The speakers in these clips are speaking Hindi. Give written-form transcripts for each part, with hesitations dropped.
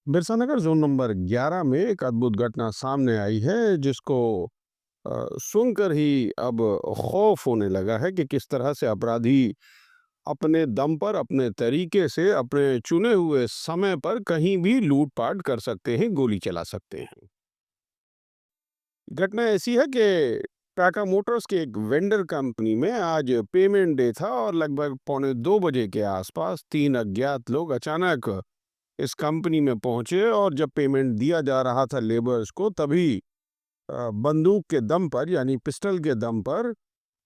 बिरसा नगर जोन नंबर 11 में एक अद्भुत घटना सामने आई है जिसको सुनकर ही अब खौफ होने लगा है कि किस तरह से अपराधी अपने दम पर, अपने तरीके से, अपने चुने हुए समय पर कहीं भी लूट-पाट कर सकते हैं, गोली चला सकते हैं। घटना ऐसी है कि टाटा मोटर्स के एक वेंडर कंपनी में आज पेमेंट डे था और लगभग पौने 2 बजे के आसपास 3 अज्ञात लोग अचानक इस कंपनी में पहुंचे और जब पेमेंट दिया जा रहा था लेबर्स को तभी बंदूक के दम पर यानी पिस्टल के दम पर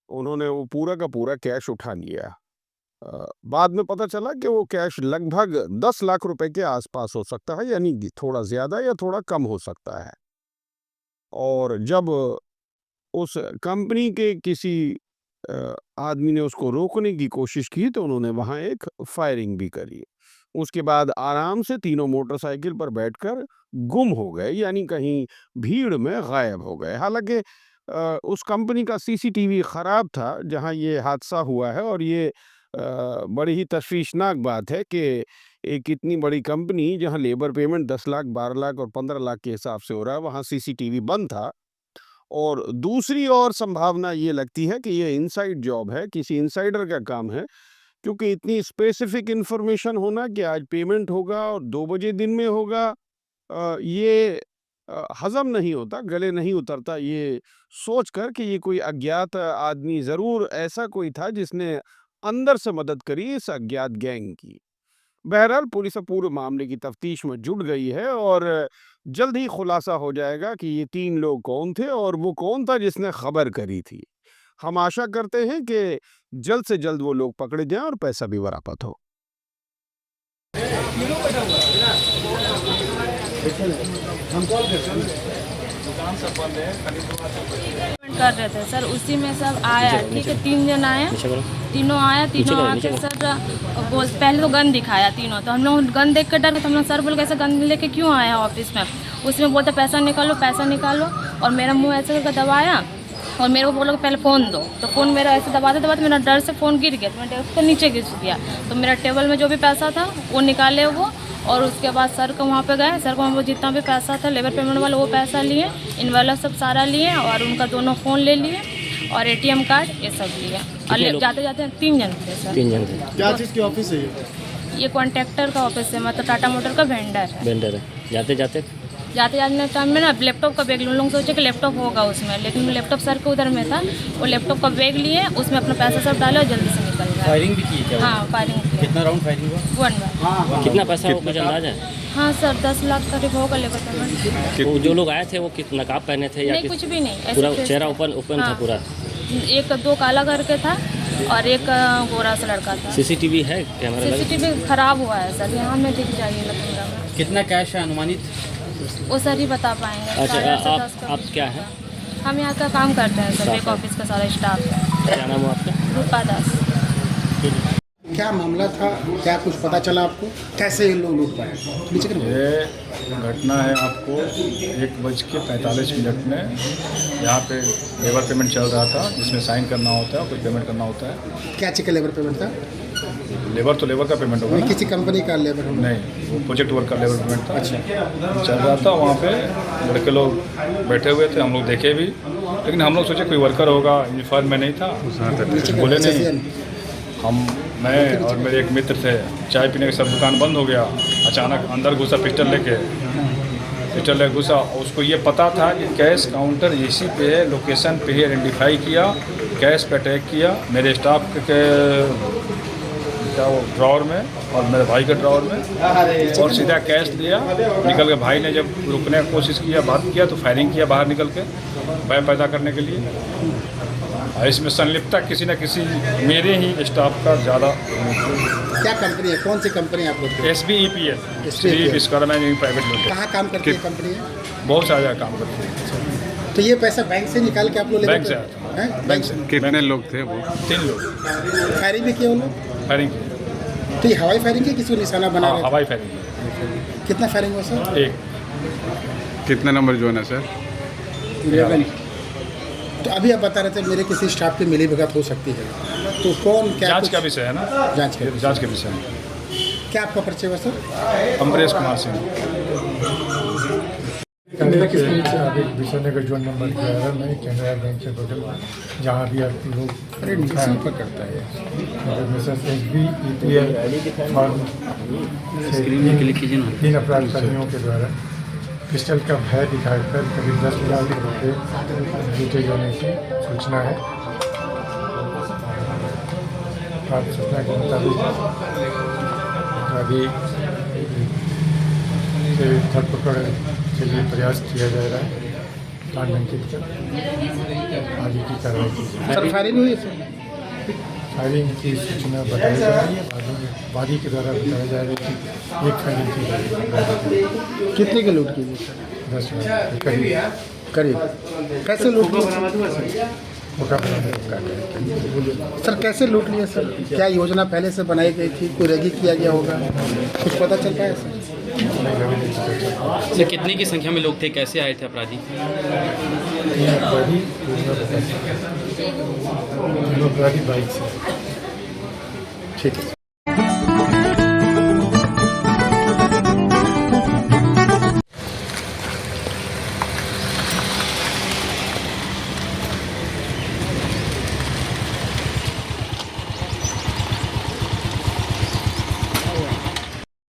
उन्होंने वो पूरा का पूरा कैश उठा लिया। बाद में पता चला कि वो कैश लगभग 10 लाख रुपए के आसपास हो सकता है, यानी कि थोड़ा ज्यादा या थोड़ा कम हो सकता है। और जब उस कंपनी के किसी आदमी ने उसको रोकने की कोशिश की तो उन्होंने वहां एक फायरिंग भी करी। उसके बाद आराम से तीनों मोटरसाइकिल पर बैठकर गुम हो गए, यानी कहीं भीड़ में गायब हो गए। हालांकि उस कंपनी का सीसीटीवी खराब था जहां ये हादसा हुआ है, और ये बड़ी ही तशवीशनाक बात है कि एक इतनी बड़ी कंपनी जहां लेबर पेमेंट 10 लाख, 12 लाख और 15 लाख के हिसाब से हो रहा है, वहां सीसीटीवी बंद था। और दूसरी और संभावना ये लगती है कि ये इनसाइड जॉब है, किसी इनसाइडर का काम है, क्योंकि इतनी स्पेसिफिक इन्फॉर्मेशन होना कि आज पेमेंट होगा और 2 बजे दिन में होगा, ये हज़म नहीं होता, गले नहीं उतरता ये सोचकर कि ये कोई अज्ञात आदमी ज़रूर ऐसा कोई था जिसने अंदर से मदद करी इस अज्ञात गैंग की। बहरहाल पुलिस अब पूरे मामले की तफ्तीश में जुट गई है और जल्द ही खुलासा हो जाएगा कि ये 3 लोग कौन थे और वो कौन था जिसने खबर करी थी। हम आशा करते हैं कि जल्द से जल्द वो लोग पकड़े जाएँ और पैसा भी बरामद हो। कर रहे थे सर, उसी में सब आया। ठीक है, 3 जन आए, तीनों आया, तीनों आके सर वो पहले तो गन दिखाया तीनों, तो हम लोग गन देख कर डर गए। तो हम लोग सर बोल कैसे गन लेके क्यों आया ऑफिस में। उसमें बोलते पैसा निकालो, पैसा निकालो, और मेरा मुंह ऐसे करके दबाया और मेरे को बोला पहले फ़ोन दो। तो फ़ोन मेरा ऐसे दबाते दबाते मेरा डर से फ़ोन गिर गया, तो मैंने उसको नीचे गिर दिया। तो मेरा टेबल में जो भी पैसा था वो निकाले वो, और उसके बाद सर को वहाँ पे गए। सर को वहाँ पर जितना भी पैसा था लेबर पेमेंट वाला वो पैसा लिए, इनवाला सब सारा लिए, और उनका दोनों फ़ोन ले लिए और एटीएम कार्ड ये सब लिए। और जाते जाते 3 जन थे सर। 3 जन थे। क्या चीज़ की ऑफिस है ये कॉन्ट्रैक्टर का ऑफिस है, मतलब टाटा मोटर का वेंडर है। जाते जाते जाते टाइम में ना लैपटॉप का बैग, उन लोग सोचे कि लैपटॉप होगा उसमें, लेकिन लैपटॉप सर के उधर में था। वो लैपटॉप का बैग लिए, उसमें अपना पैसा सब डाले और जल्दी से निकल गए। फायरिंग भी की क्या? हाँ, फायरिंग की। कितना राउंड फायरिंग हुआ? 1 बार। कितना पैसा हो कुछ अंदाजा है? हाँ सर, 10 लाख करीब होगा लेबर पेमेंट। वो जो लोग आए थे वो कितना नकाब पहने थे या नहीं, कुछ भी नहीं, ऐसे पूरा थे। चेहरा ओपन था हाँ। पूरा? एक 2 काला करके था और एक गोरा सा लड़का था। सीसीटीवी है कैमरा लगा? सीसीटीवी खराब हुआ है सर, यहाँ में दिख जाइए कैमरा में। कितना कैश है अनुमानित? वो सर ही बता पाएंगे। अच्छा, 8.5 से 10 का आप क्या है? हम यहाँ का काम करते हैं सर, एक ऑफिस का सारा स्टाफ है। क्या नाम है आपका? रूपा दास। क्या मामला था, क्या कुछ पता चला आपको, कैसे ये लोग लूट पाए? नीचे करो। ये घटना है आपको 1:45 में यहाँ पे लेबर पेमेंट चल रहा था, जिसमें साइन करना होता है, कुछ पेमेंट करना होता है। क्या चीज़ का लेबर पेमेंट था? लेबर तो लेबर का पेमेंट होगा नहीं, ना? किसी कंपनी का लेबर होगा? नहीं, वो प्रोजेक्ट वर्क का लेबर पेमेंट था। अच्छा, चल रहा था वहाँ पे, लड़के लोग बैठे हुए थे, हम लोग देखे भी, लेकिन हम लोग सोचे कोई वर्कर होगा, यूनिफॉर्म में नहीं था, बोले नहीं। मैं और मेरे एक मित्र थे, चाय पीने के सब दुकान बंद हो गया, अचानक अंदर घुसा पिस्टल लेके घुसा। उसको ये पता था कि कैश काउंटर इसी पे है, लोकेशन पे ही आइडेंटिफाई किया, कैश पे अटैक किया मेरे स्टाफ के क्या वो ड्रॉवर में और मेरे भाई के ड्रॉवर में, और सीधा कैश दिया। निकल के भाई ने जब रुकने की कोशिश किया, बात किया, तो फायरिंग किया बाहर निकल के, भय पैदा करने के लिए। इसमें संलिप्तता किसी न किसी मेरे ही स्टाफ का ज़्यादा। क्या कंपनी है, कौन सी कंपनी आप लोग? SBEPL, Shri Vishwakarma managing private limited. कहाँ काम करती है कंपनी है? बहुत सारा जगह काम करते हैं। तो ये पैसा बैंक से निकाल के आप लोग बैंक से आया था। बैंक से। कितने लोग थे वो? 3 लोग फायरिंग भी किए वो लोग? फायरिंग की। तो ये हवाई फायरिंग की, किसी को निशाना बना हाँ, रहे थे? हवाई फायरिंग की। कितना फायरिंग हुआ सर? 1। कितना नंबर जोन है सर? 11। तो अभी आप बता रहे थे मेरे किसी स्टाफ की मिली भगत हो सकती है, तो कौन क्या? जांच का विषय है ना? जांच का जांच के विषय है। क्या आपका परिचय हुआ सर? अमरेश कुमार सिंह। कैमरा के मुताबिक विश्वनगर जोन नंबर 11 में कैनरा बैंक के बगल में जहाँ भी आप लोग करता है SB EPL फॉर्म से 3 अपराध कर्मियों के द्वारा पिस्टल का भय दिखाकर करीब 10 लाख रुपये लूटे जाने की सूचना है। प्राप्त सूचना के मुताबिक अभी से धरपकड़ के लिए प्रयास किया जा रहा है। कानून की आगे की कार्रवाई की जाए। सर फायरिंग हुई है? फायरिंग की सूचना बताई जा रही है। वादी के द्वारा बताया जा रहा है कि एक फायरिंग की गई। कितने की लूट की गई सर? 10 लाख करीब करीब। कैसे लूट लिया मोटा बरामद कर रहे सर? कैसे लूट लिया सर? क्या योजना पहले से बनाई गई थी? कोई रेगी किया गया होगा? कुछ पता चल पाया सर? सर कितने की संख्या में लोग थे, कैसे आए थे अपराधी? अपराधी बाइक से। ठीक है।